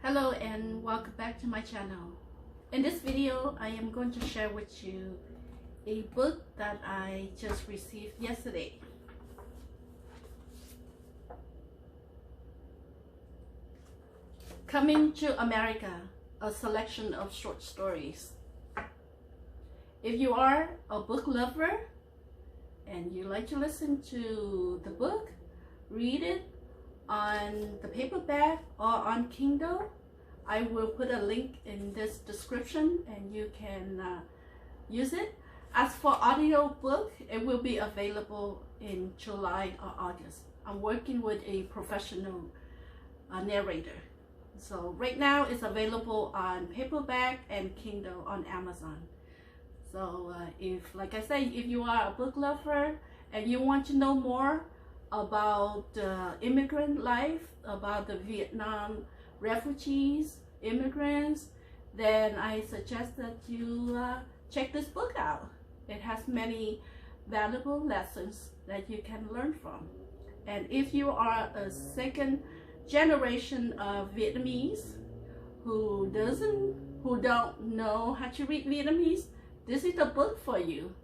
Hello and welcome back to my channel. In this video, I am going to share with you a book that I just received yesterday. Coming to America, a selection of short stories. If you are a book lover and you like to listen to the book, read it on the paperback or on Kindle, I will put a link in this description and you can use it. As for audio book, it will be available in July or August. I'm working with a professional narrator. So right now it's available on paperback and Kindle on Amazon. So like I say, if you are a book lover and you want to know more about immigrant life, about the Vietnam refugees, immigrants, then I suggest that you check this book out. It has many valuable lessons that you can learn from. And if you are a second generation of Vietnamese who don't know how to read Vietnamese, this is the book for you.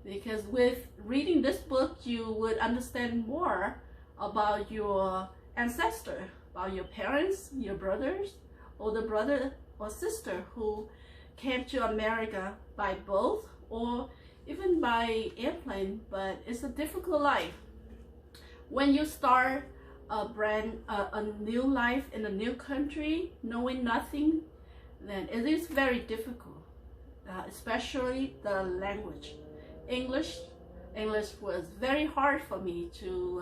Because with reading this book, you would understand more about your ancestor, about your parents, your brothers, older brother or sister who came to America by boat or even by airplane, but it's a difficult life. When you start a new life in a new country, knowing nothing, then it is very difficult, especially the language. English was very hard for me to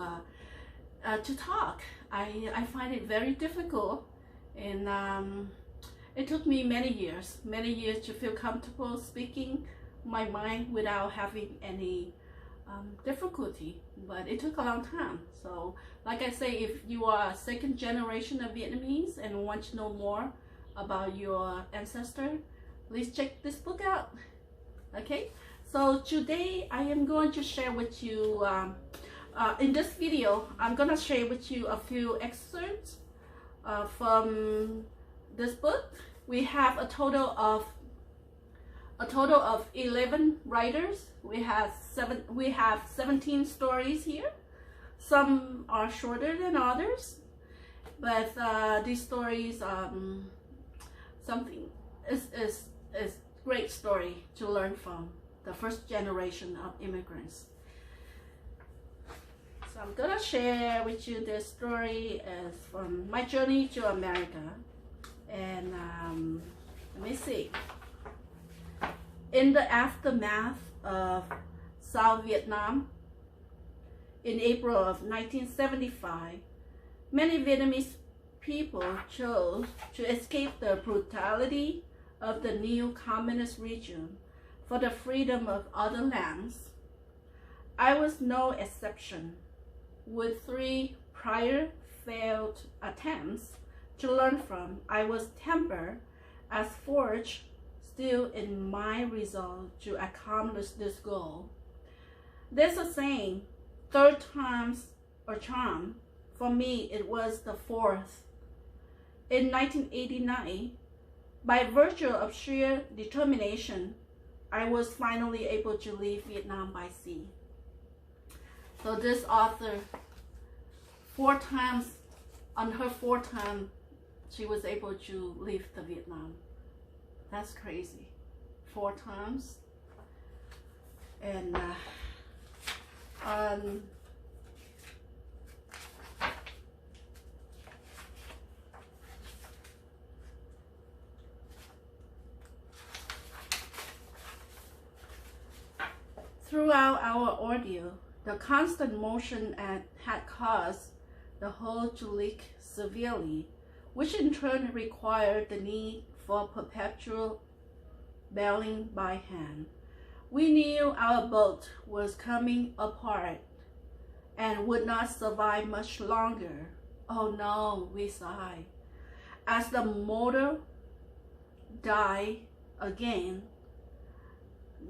talk. I find it very difficult, and it took me many years to feel comfortable speaking my mind without having any difficulty. But it took a long time. So like I say, if you are a second generation of Vietnamese and want to know more about your ancestor, please check this book out. Okay. So today I am going to share with you, in this video, I'm going to share with you a few excerpts from this book. We have a total of 11 writers. We have 17 stories here. Some are shorter than others, but these stories is great story to learn from the first generation of immigrants. So I'm gonna share with you this story as from my journey to America. And let me see. In the aftermath of South Vietnam, in April of 1975, many Vietnamese people chose to escape the brutality of the new communist regime for the freedom of other lands. I was no exception. With 3 prior failed attempts to learn from, I was tempered as forged still in my resolve to accomplish this goal. There's a saying, 3rd time's a charm. For me, it was the 4th. In 1989, by virtue of sheer determination, I was finally able to leave Vietnam by sea. So this author, 4 times, on her 4th time, she was able to leave the Vietnam. That's crazy. 4 times. And throughout our ordeal, the constant motion had caused the hull to leak severely, which in turn required the need for perpetual bailing by hand. We knew our boat was coming apart and would not survive much longer. Oh no, we sighed. As the motor died again,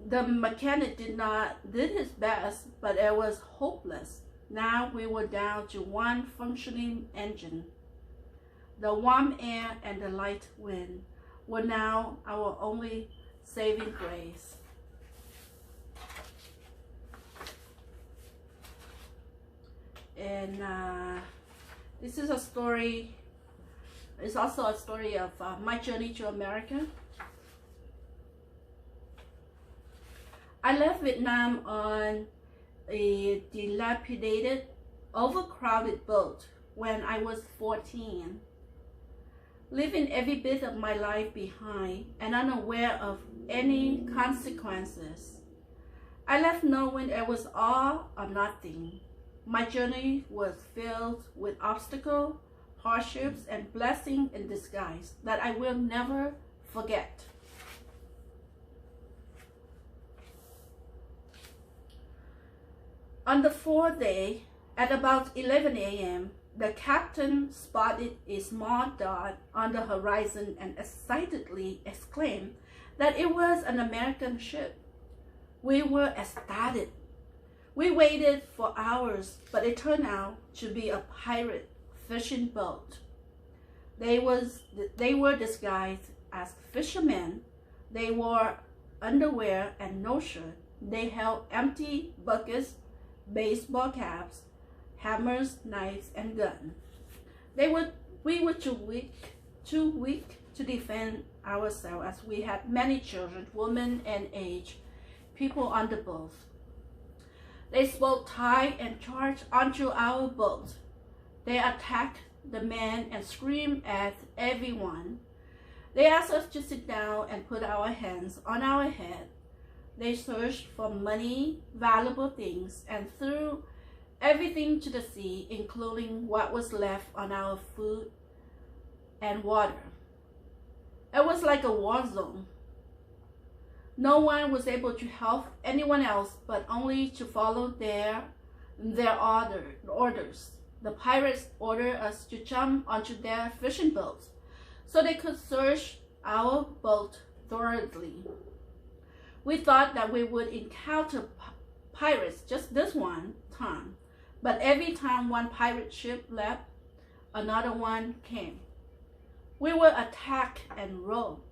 the mechanic did his best, but it was hopeless. Now we were down to 1 functioning engine. The warm air and the light wind were now our only saving grace. And this is a story, it's also a story of my journey to America. I left Vietnam on a dilapidated, overcrowded boat when I was 14, leaving every bit of my life behind and unaware of any consequences. I left knowing it was all or nothing. My journey was filled with obstacles, hardships, and blessings in disguise that I will never forget. On the fourth day, at about 11 a.m., the captain spotted a small dot on the horizon and excitedly exclaimed that it was an American ship. We were ecstatic. We waited for hours, but it turned out to be a pirate fishing boat. They were disguised as fishermen. They wore underwear and no shirt. They held empty buckets, baseball caps, hammers, knives, and guns. We were too weak to defend ourselves, as we had many children, women, and aged people on the boat. They spoke Thai and charged onto our boat. They attacked the men and screamed at everyone. They asked us to sit down and put our hands on our head. They searched for money, valuable things, and threw everything to the sea, including what was left on our food and water. It was like a war zone. No one was able to help anyone else, but only to follow their orders. The pirates ordered us to jump onto their fishing boats so they could search our boat thoroughly. We thought that we would encounter pirates just this one time, but every time one pirate ship left, another one came. We were attacked and robbed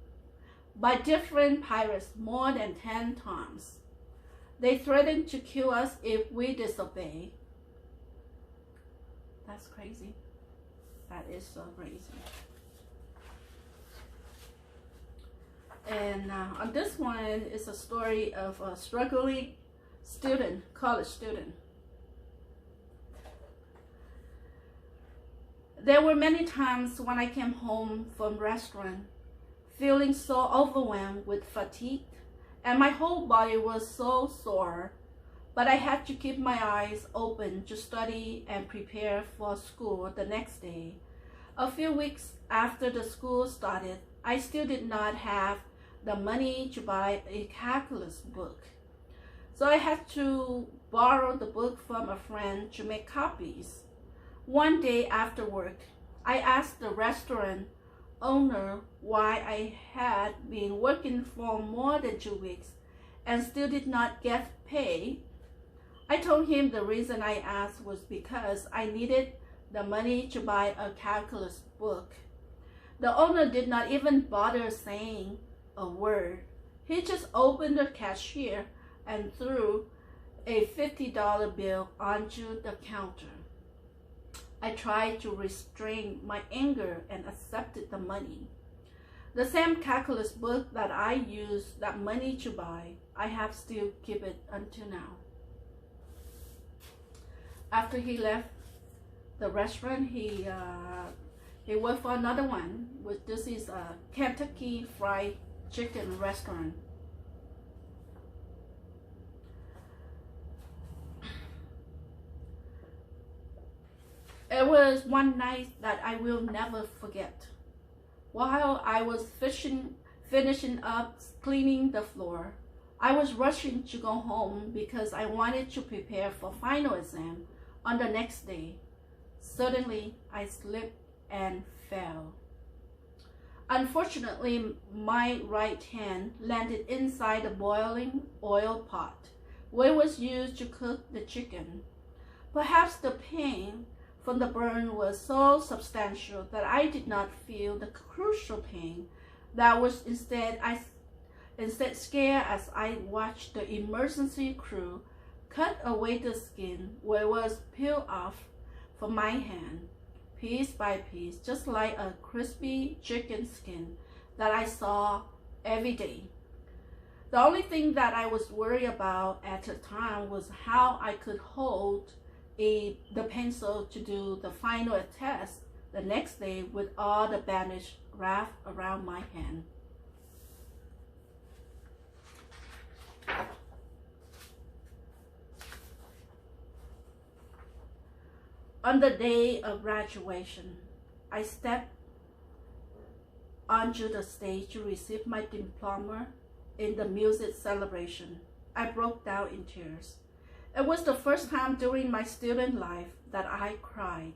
by different pirates more than 10 times. They threatened to kill us if we disobeyed. That's crazy. That is so crazy. And on this one is a story of a struggling student, college student. There were many times when I came home from restaurant feeling so overwhelmed with fatigue, and my whole body was so sore, but I had to keep my eyes open to study and prepare for school the next day. A few weeks after the school started, I still did not have the money to buy a calculus book, so I had to borrow the book from a friend to make copies. One day after work, I asked the restaurant owner why I had been working for more than 2 weeks and still did not get paid. I told him the reason I asked was because I needed the money to buy a calculus book. The owner did not even bother saying a word. He just opened the cashier and threw a $50 bill onto the counter. I tried to restrain my anger and accepted the money. The same calculus book that I used that money to buy, I have still kept it until now. After he left the restaurant, he worked for another one. This is a Kentucky Fried Chicken restaurant. It was one night that I will never forget. While I was finishing up cleaning the floor, I was rushing to go home because I wanted to prepare for final exam on the next day. Suddenly, I slipped and fell. Unfortunately, my right hand landed inside the boiling oil pot, where it was used to cook the chicken. Perhaps the pain from the burn was so substantial that I did not feel the crucial pain. That was instead scared as I watched the emergency crew cut away the skin where it was peeled off from my hand, piece by piece, just like a crispy chicken skin that I saw every day. The only thing that I was worried about at the time was how I could hold the pencil to do the final test the next day with all the bandage wrapped around my hand. On the day of graduation, I stepped onto the stage to receive my diploma in the music celebration. I broke down in tears. It was the first time during my student life that I cried.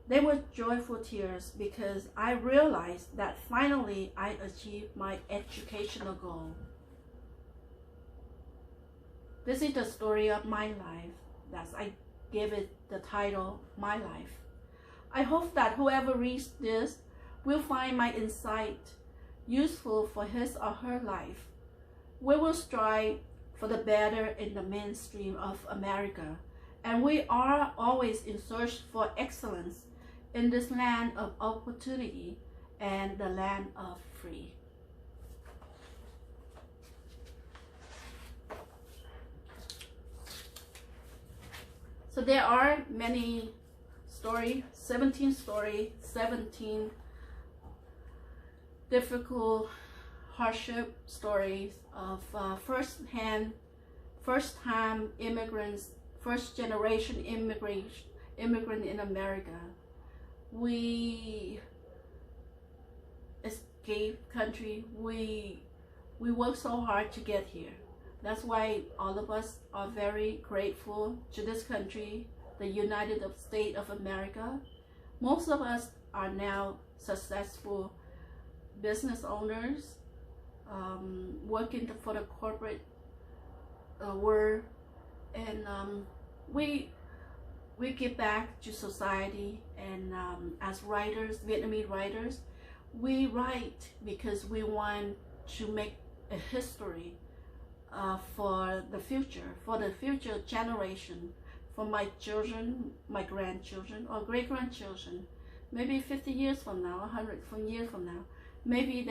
They were joyful tears because I realized that finally I achieved my educational goal. This is the story of my life. I gave it the title, My Life. I hope that whoever reads this will find my insight useful for his or her life. We will strive for the better in the mainstream of America, and we are always in search for excellence in this land of opportunity and the land of free. So there are many stories, 17 stories, 17 difficult hardship stories of first-time immigrants, first-generation immigrant in America. We escaped country. We worked so hard to get here. That's why all of us are very grateful to this country, the United States of America. Most of us are now successful business owners, working for the corporate world, and we give back to society. And as writers, Vietnamese writers, we write because we want to make a history for the future generation, for my children, my grandchildren, or great-grandchildren. Maybe 50 years from now, 100 years from now, maybe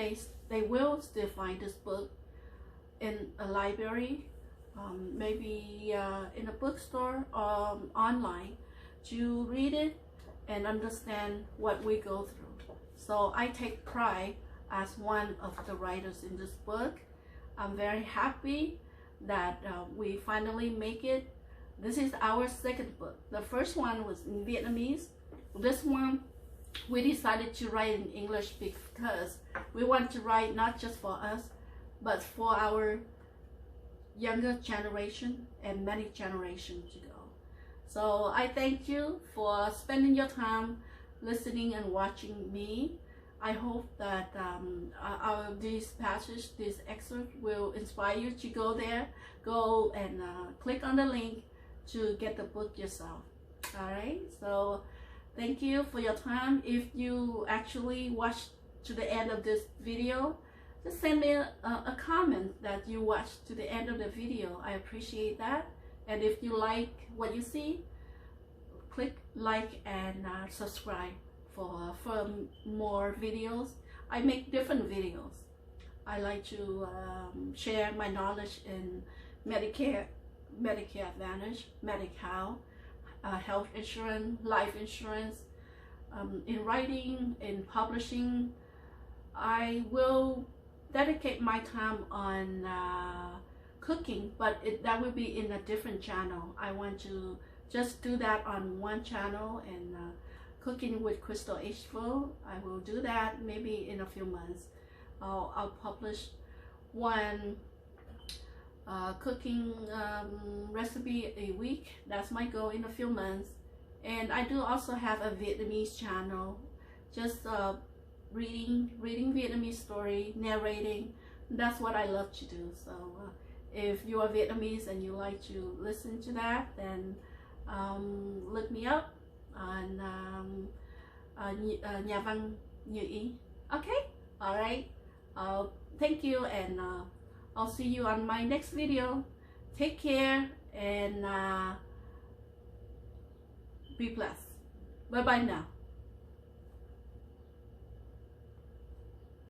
they will still find this book in a library, maybe in a bookstore or online, to read it and understand what we go through. So I take pride as one of the writers in this book. I'm very happy that we finally make it. This is our second book. The first one was in Vietnamese. This one we decided to write in English because we want to write not just for us, but for our younger generation and many generations to go. So I thank you for spending your time listening and watching me. I hope that this passage, this excerpt will inspire you to go and click on the link to get the book yourself. All right, so thank you for your time. If you actually watched to the end of this video, just send me a comment that you watched to the end of the video. I appreciate that. And if you like what you see, click like and subscribe for more videos. I make different videos. I like to share my knowledge in Medicare Advantage, Medi-Cal, health insurance, life insurance, in writing, in publishing. I will dedicate my time on cooking, but that will be in a different channel. I want to just do that on one channel, and cooking with Crystal H. I will do that maybe in a few months. I'll publish one cooking recipe a week. That's my goal in a few months. And I do also have a Vietnamese channel, just reading Vietnamese story, narrating. That's what I love to do. So if you are Vietnamese and you like to listen to that, then look me up nhà văn Như Ý. Okay, all right. Thank you, and I'll see you on my next video. Take care and be blessed. Bye bye now.